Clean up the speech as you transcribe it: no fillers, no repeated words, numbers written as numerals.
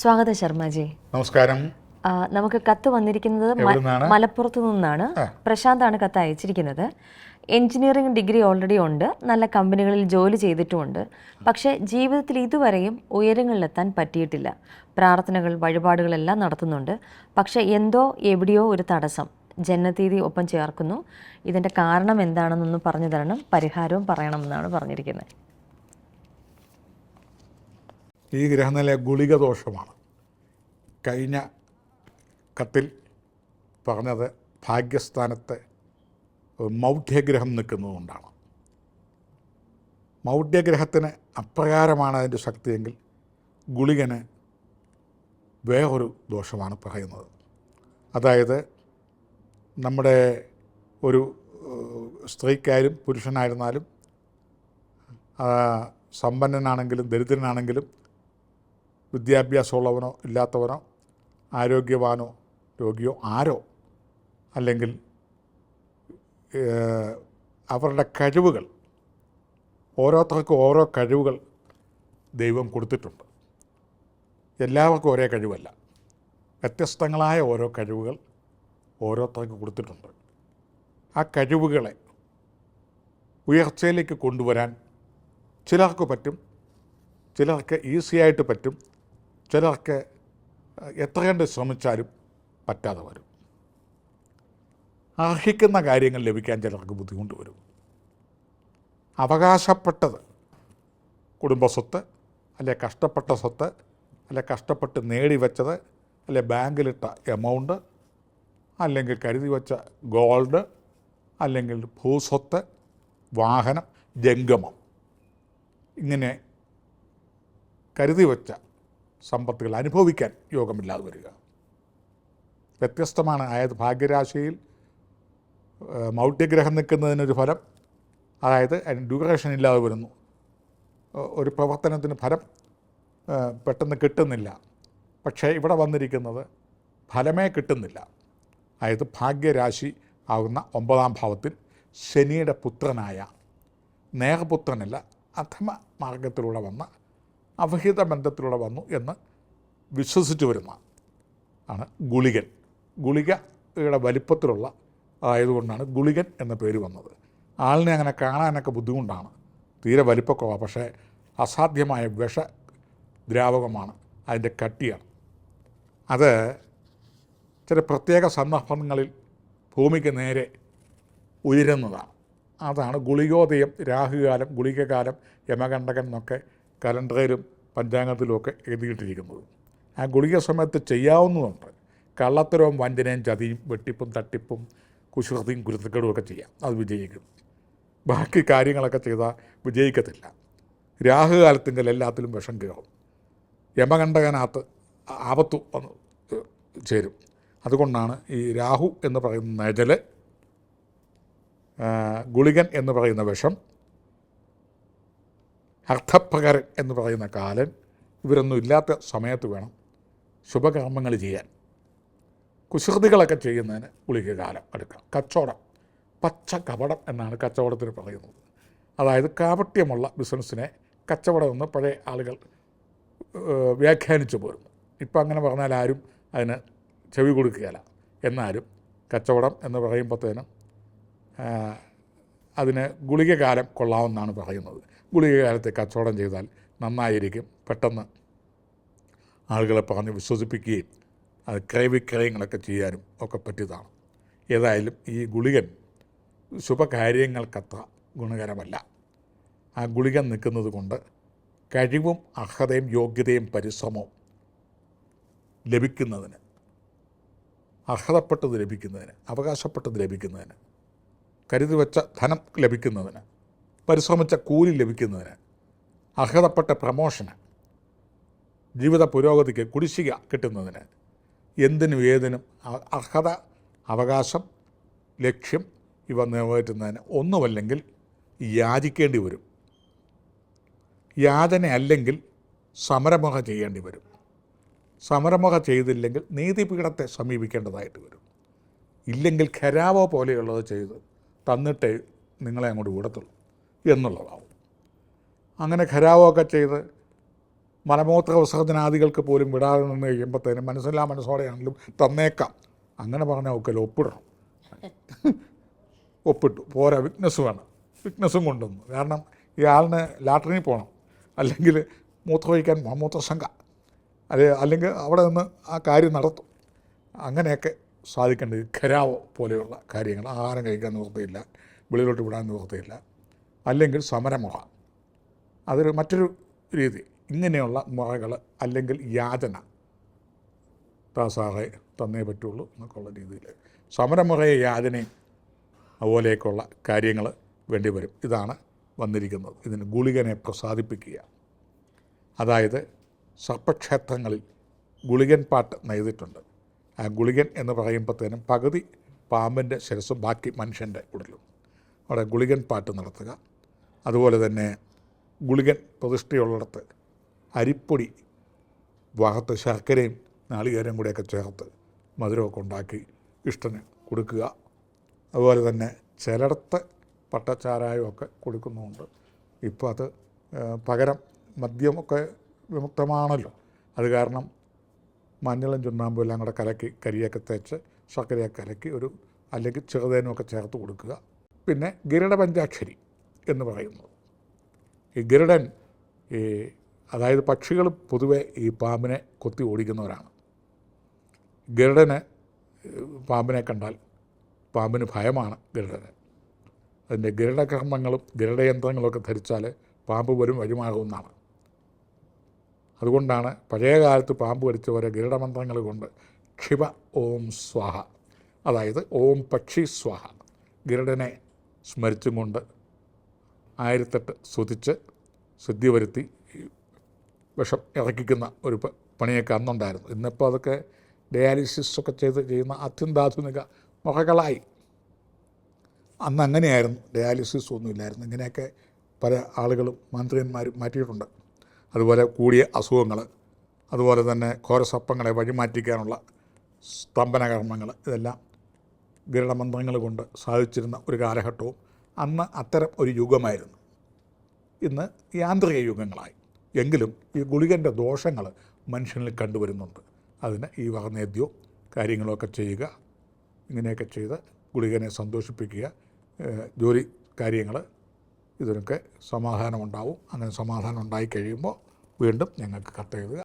സ്വാഗതം ശർമ്മജി. നമസ്കാരം. നമുക്ക് കത്ത് വന്നിരിക്കുന്നത് മലപ്പുറത്തു നിന്നാണ്. പ്രശാന്താണ് കത്ത് അയച്ചിരിക്കുന്നത്. എഞ്ചിനീയറിംഗ് ഡിഗ്രി ഓൾറെഡി ഉണ്ട്, നല്ല കമ്പനികളിൽ ജോലി ചെയ്തിട്ടുമുണ്ട്. പക്ഷേ ജീവിതത്തിൽ ഇതുവരെയും ഉയരങ്ങളിലെത്താൻ പറ്റിയിട്ടില്ല. പ്രാർത്ഥനകൾ, വഴിപാടുകളെല്ലാം നടത്തുന്നുണ്ട്. പക്ഷേ എന്തോ എവിടെയോ ഒരു തടസ്സം. ജനനത്തീയതി ഒപ്പം ചേർക്കുന്നു. ഇതിൻ്റെ കാരണം എന്താണെന്നൊന്ന് പറഞ്ഞു തരണം, പരിഹാരവും പറയണമെന്നാണ് പറഞ്ഞിരിക്കുന്നത്. ഈ ഗ്രഹനില ഗുളിക ദോഷമാണ്. കഴിഞ്ഞ കത്തിൽ പറഞ്ഞത് ഭാഗ്യസ്ഥാനത്ത് മൗഢ്യഗ്രഹം നിൽക്കുന്നതുകൊണ്ടാണ്. മൗഢ്യഗ്രഹത്തിന് അപ്രകാരമാണ് അതിൻ്റെ ശക്തിയെങ്കിൽ ഗുളികന് വേറൊരു ദോഷമാണ് പറയുന്നത്. അതായത് നമ്മുടെ ഒരു സ്ത്രീക്കായാലും പുരുഷനായിരുന്നാലും സമ്പന്നനാണെങ്കിലും ദരിദ്രനാണെങ്കിലും വിദ്യാഭ്യാസമുള്ളവനോ ഇല്ലാത്തവനോ ആരോഗ്യവാനോ രോഗിയോ ആരോ അല്ലെങ്കിൽ അവരുടെ കഴിവുകൾ, ഓരോരുത്തർക്കും ഓരോ കഴിവുകൾ ദൈവം കൊടുത്തിട്ടുണ്ട്. എല്ലാവർക്കും ഒരേ കഴിവല്ല, വ്യത്യസ്തങ്ങളായ ഓരോ കഴിവുകൾ ഓരോരുത്തർക്ക് കൊടുത്തിട്ടുണ്ട്. ആ കഴിവുകളെ ഉയർച്ചയിലേക്ക് കൊണ്ടുവരാൻ ചിലർക്ക് പറ്റും, ചിലർക്ക് ഈസിയായിട്ട് പറ്റും, ചിലർക്ക് എത്ര കണ്ട് ശ്രമിച്ചാലും പറ്റാതെ വരും. അർഹിക്കുന്ന കാര്യങ്ങൾ ലഭിക്കാൻ ചിലർക്ക് ബുദ്ധിമുട്ട് വരും. അവകാശപ്പെട്ടത്, കുടുംബസ്വത്ത്, അല്ലെ കഷ്ടപ്പെട്ട സ്വത്ത്, അല്ലെ കഷ്ടപ്പെട്ട് നേടിവെച്ചത്, അല്ലെ ബാങ്കിലിട്ട എമൗണ്ട്, അല്ലെങ്കിൽ കരുതി വച്ച ഗോൾഡ്, അല്ലെങ്കിൽ ഭൂസ്വത്ത്, വാഹനം, ജംഗമം, ഇങ്ങനെ കരുതി വച്ച സമ്പത്തുകൾ അനുഭവിക്കാൻ യോഗമില്ലാതെ വരിക വ്യത്യസ്തമാണ്. അതായത് ഭാഗ്യരാശിയിൽ മൗഢ്യഗ്രഹം നിൽക്കുന്നതിനൊരു ഫലം, അതായത് അതിന് ഡ്യൂറേഷൻ ഇല്ലാതെ വരുന്നു. ഒരു പ്രവർത്തനത്തിന് ഫലം പെട്ടെന്ന് കിട്ടുന്നില്ല. പക്ഷേ ഇവിടെ വന്നിരിക്കുന്നത് ഫലമേ കിട്ടുന്നില്ല. അതായത് ഭാഗ്യരാശി ആകുന്ന 9-ാം ഭാവത്തിൽ ശനിയുടെ പുത്രനായ, നേർപുത്രനല്ല, അധമ മാർഗത്തിലൂടെ വന്ന, അവഹിത ബന്ധത്തിലൂടെ വന്നു എന്ന് വിശ്വസിച്ചു വരുന്ന ആണ് ഗുളികൻ. ഗുളികയുടെ വലിപ്പത്തിലുള്ള ആയതുകൊണ്ടാണ് ഗുളികൻ എന്ന പേര് വന്നത്. ആളിനെ അങ്ങനെ കാണാനൊക്കെ ബുദ്ധിമുട്ടാണ്, തീരെ വലിപ്പക്കുറവാണ്. പക്ഷേ അസാധ്യമായ വിഷദ്രാവകമാണ്, അതിൻ്റെ കട്ടിയാണ്. അത് ചില പ്രത്യേക സന്ദർഭങ്ങളിൽ ഭൂമിക്ക് നേരെ ഉയരുന്നതാണ്. അതാണ് ഗുളികോദയം, രാഹുകാലം, ഗുളികകാലം, യമകണ്ഠകൻ എന്നൊക്കെ കലണ്ടറിലും പഞ്ചാംഗത്തിലുമൊക്കെ എഴുതിയിട്ടിരിക്കുന്നത്. ആ ഗുളിക സമയത്ത് ചെയ്യാവുന്നതുണ്ട്. കള്ളത്തരവും വഞ്ചനയും ചതിയും വെട്ടിപ്പും തട്ടിപ്പും കുശൃതിയും കുരുത്തക്കേടും ഒക്കെ ചെയ്യാം, അത് വിജയിക്കും. ബാക്കി കാര്യങ്ങളൊക്കെ ചെയ്താൽ വിജയിക്കത്തില്ല. രാഹുകാലത്തെങ്കിൽ എല്ലാത്തിലും വിഷം കയറും. യമകണ്ഠകനകത്ത് ആപത്തു വന്ന് ചേരും. അതുകൊണ്ടാണ് ഈ രാഹു എന്ന് പറയുന്ന നജൽ, ഗുളികൻ എന്ന് പറയുന്ന വിഷം, അർത്ഥപ്രകരൻ എന്ന് പറയുന്ന കാലൻ, ഇവരൊന്നും ഇല്ലാത്ത സമയത്ത് വേണം ശുഭകർമ്മങ്ങൾ ചെയ്യാൻ. കുസൃതികളൊക്കെ ചെയ്യുന്നതിന് ഗുളികകാലം എടുക്കാം. കച്ചവടം, പച്ച കപടം എന്നാണ് കച്ചവടത്തിന് പറയുന്നത്. അതായത് കാപട്യമുള്ള ബിസിനസ്സിനെ കച്ചവടം എന്ന് പഴയ ആളുകൾ വ്യാഖ്യാനിച്ചു പോരുന്നു. ഇപ്പം അങ്ങനെ പറഞ്ഞാൽ ആരും അതിന് ചെവി കൊടുക്കുകയില്ല. എന്നാലും കച്ചവടം എന്ന് പറയുമ്പോഴത്തേനും അതിന് ഗുളികകാലം കൊള്ളാമെന്നാണ് പറയുന്നത്. ഗുളികകാലത്തെ കച്ചവടം ചെയ്താൽ നന്നായിരിക്കും. പെട്ടെന്ന് ആളുകളെ പറഞ്ഞ് വിശ്വസിപ്പിക്കുകയും അത് ക്രയവിക്രയങ്ങളൊക്കെ ചെയ്യാനും ഒക്കെ പറ്റിയതാണ്. ഏതായാലും ഈ ഗുളികൻ ശുഭകാര്യങ്ങൾക്കത്ര ഗുണകരമല്ല. ആ ഗുളികൻ നിൽക്കുന്നത് കൊണ്ട് കഴിവും അർഹതയും യോഗ്യതയും പരിശ്രമവും ലഭിക്കുന്നതിന്, അർഹതപ്പെട്ടത് ലഭിക്കുന്നതിന്, അവകാശപ്പെട്ടത് ലഭിക്കുന്നതിന്, കരുതി വച്ച ധനം ലഭിക്കുന്നതിന്, പരിശ്രമിച്ച കൂലി ലഭിക്കുന്നതിന്, അർഹതപ്പെട്ട പ്രമോഷന്, ജീവിത പുരോഗതിക്ക് കുടിശ്ശിക കിട്ടുന്നതിന്, എന്തിനും ഏതിനും അർഹത, അവകാശം, ലക്ഷ്യം ഇവ നിറവേറ്റുന്നതിന് ഒന്നുമല്ലെങ്കിൽ യാചിക്കേണ്ടി വരും. യാചന അല്ലെങ്കിൽ സമരമുഖ ചെയ്യേണ്ടി വരും. സമരമുഖ ചെയ്തില്ലെങ്കിൽ നീതിപീഠത്തെ സമീപിക്കേണ്ടതായിട്ട് വരും. ഇല്ലെങ്കിൽ ഖരാവോ പോലെയുള്ളത് ചെയ്ത് തന്നിട്ടേ നിങ്ങളെ അങ്ങോട്ട് വിടത്തുള്ളൂ എന്നുള്ളതാവും. അങ്ങനെ ഖരാവോ ഒക്കെ ചെയ്ത് മലമൂത്ര വിസർജനാദികൾക്ക് പോലും വിടാതെ നിന്ന് കഴിയുമ്പോഴത്തേനും മനസ്സില്ലാ മനസ്സോടെയാണെങ്കിലും തന്നേക്കാം. അങ്ങനെ പറഞ്ഞാൽ ഒക്കെ ഒപ്പിടണം. ഒപ്പിട്ടു പോരാ, വിറ്റ്നസ് വേണം. വിറ്റ്നസ്സും കൊണ്ടുവന്നു. കാരണം ഇയാളിന് ലാട്രിനിൽ പോകണം, അല്ലെങ്കിൽ മൂത്രമൊഴിക്കാൻ മൂത്രശങ്ക, അല്ലെങ്കിൽ അവിടെ നിന്ന് ആ കാര്യം നടത്തും. അങ്ങനെയൊക്കെ സാധിക്കേണ്ടത് ഖരാവോ പോലെയുള്ള കാര്യങ്ങൾ. ആഹാരം കഴിക്കാൻ നിവൃത്തിയില്ല, വെളിയിലോട്ട് വിടാൻ നിവൃത്തിയില്ല, അല്ലെങ്കിൽ സമരമുറ, അതൊരു മറ്റൊരു രീതി. ഇങ്ങനെയുള്ള മുറകൾ, അല്ലെങ്കിൽ യാചന, സാറേ തന്നേ പറ്റുള്ളൂ എന്നൊക്കെയുള്ള രീതിയിൽ സമരമുറയെ യാചനയും അതുപോലെയൊക്കെയുള്ള കാര്യങ്ങൾ വേണ്ടി വരും. ഇതാണ് വന്നിരിക്കുന്നത്. ഇതിന് ഗുളികനെ പ്രസാദിപ്പിക്കുക. അതായത് സർപ്പക്ഷേത്രങ്ങളിൽ ഗുളികൻ പാട്ട് നെയ്തിട്ടുണ്ട്. ആ ഗുളികൻ എന്ന് പറയുമ്പോഴത്തേനും പകുതി പാമ്പിൻ്റെ ശിരസും ബാക്കി മനുഷ്യൻ്റെ ഉടലും. അവിടെ ഗുളികൻ പാട്ട് നടത്തുക. അതുപോലെ തന്നെ ഗുളികൻ പ്രതിഷ്ഠയുള്ളിടത്ത് അരിപ്പൊടി വറുത്ത് ശർക്കരയും നാളികേരം കൂടെയൊക്കെ ചേർത്ത് മധുരമൊക്കെ ഉണ്ടാക്കി ഇഷ്ടന് കൊടുക്കുക. അതുപോലെ തന്നെ ചിലയിടത്ത് പട്ടച്ചാരായമൊക്കെ കൊടുക്കുന്നുമുണ്ട്. ഇപ്പോൾ അത് പകരം മദ്യമൊക്കെ വിമുക്തമാണല്ലോ. അത് കാരണം മഞ്ഞളും ചുണ്ണാമ്പും എല്ലാം കൂടെ കലക്കി കരിയൊക്കെ തേച്ച് ശർക്കരയൊക്കെ കലക്കി അല്ലെങ്കിൽ ചെറുതേനുമൊക്കെ ചേർത്ത് കൊടുക്കുക. പിന്നെ ഗരുഡ പഞ്ചാക്ഷരി എന്ന് പറയുന്നത്, ഈ ഗരുഡൻ അതായത് പക്ഷികൾ പൊതുവെ ഈ പാമ്പിനെ കൊത്തി ഓടിക്കുന്നവരാണ്. ഗരുഡന് പാമ്പിനെ കണ്ടാൽ പാമ്പിന് ഭയമാണ് ഗരുഡന്. അതിൻ്റെ ഗരുഡകർമ്മങ്ങളും ഗരുഡയന്ത്രങ്ങളൊക്കെ ധരിച്ചാൽ പാമ്പ് വരും വഴിമാകുമെന്നാണ്. അതുകൊണ്ടാണ് പഴയ കാലത്ത് പാമ്പ് കടിച്ചവരെ ഗരുഡമന്ത്രങ്ങൾ കൊണ്ട് ക്ഷിപ ഓം സ്വാഹ, അതായത് ഓം പക്ഷി സ്വാഹ, ഗരുഡനെ സ്മരിച്ചും കൊണ്ട് 1008 സ്തുതിച്ച് സിദ്ധി വരുത്തി വിഷം ഇറക്കിക്കുന്ന ഒരു പണിയൊക്കെ അന്നുണ്ടായിരുന്നു. ഇന്നിപ്പോൾ അതൊക്കെ ഡയാലിസിസൊക്കെ ചെയ്യുന്ന അത്യന്താധുനിക മുറകളായി. അന്ന് അങ്ങനെയായിരുന്നു, ഡയാലിസിസ് ഒന്നുമില്ലായിരുന്നു. ഇങ്ങനെയൊക്കെ പല ആളുകളും മന്ത്രിയന്മാരും മാറ്റിയിട്ടുണ്ട്. അതുപോലെ കൂടിയ അസുഖങ്ങൾ, അതുപോലെ തന്നെ ഘോരസർപ്പങ്ങളെ വഴിമാറ്റിക്കാനുള്ള സ്തംഭനകർമ്മങ്ങൾ, ഇതെല്ലാം ഗരുഡമന്ത്രങ്ങൾ കൊണ്ട് സാധിച്ചിരുന്ന ഒരു കാലഘട്ടവും അന്ന് അത്തരം ഒരു യുഗമായിരുന്നു. ഇന്ന് യാന്ത്രിക യുഗങ്ങളായി. എങ്കിലും ഈ ഗുളികൻ്റെ ദോഷങ്ങൾ മനുഷ്യനിൽ കണ്ടുവരുന്നുണ്ട്. അതിന് ഈ വർണ്ണേദ്യവും കാര്യങ്ങളൊക്കെ ചെയ്യുക, ഇങ്ങനെയൊക്കെ ചെയ്ത് ഗുളികനെ സന്തോഷിപ്പിക്കുക, ജോലി കാര്യങ്ങൾ, ഇതിനൊക്കെ സമാധാനമുണ്ടാവും. അങ്ങനെ സമാധാനം ഉണ്ടായി കഴിയുമ്പോൾ വീണ്ടും ഞങ്ങൾക്ക് കത്തെഴുതുക.